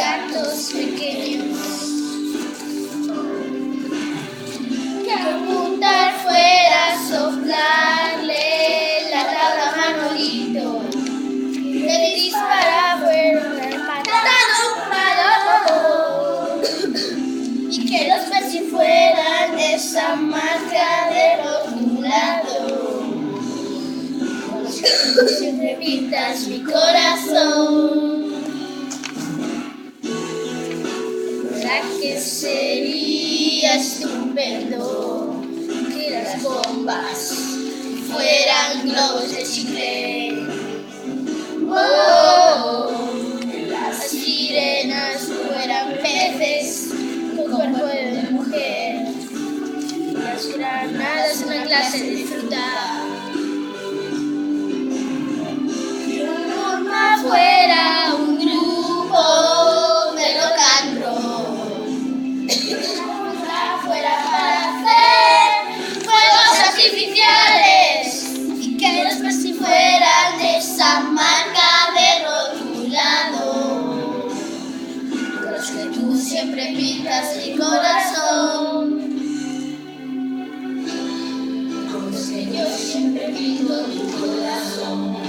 gatos pequeños. Que apuntar fuera, soplarle la tabla a Manolito. Que dispara fuera, y que los Messi fueran esa marca de rotulado. Siempre pintas mi corazón. ¿Verdad que sería estupendo que las bombas fueran globos de chicle? Oh, las sirenas fueran peces con cuerpo de mujer, las granadas una clase de fruta. Fuera un grupo de rock and roll, fuera para hacer fuegos artificiales, y que los Messi fueran de esa marca de rotulado, con los que tú siempre pintas mi corazón, con los que yo siempre pinto tu corazón.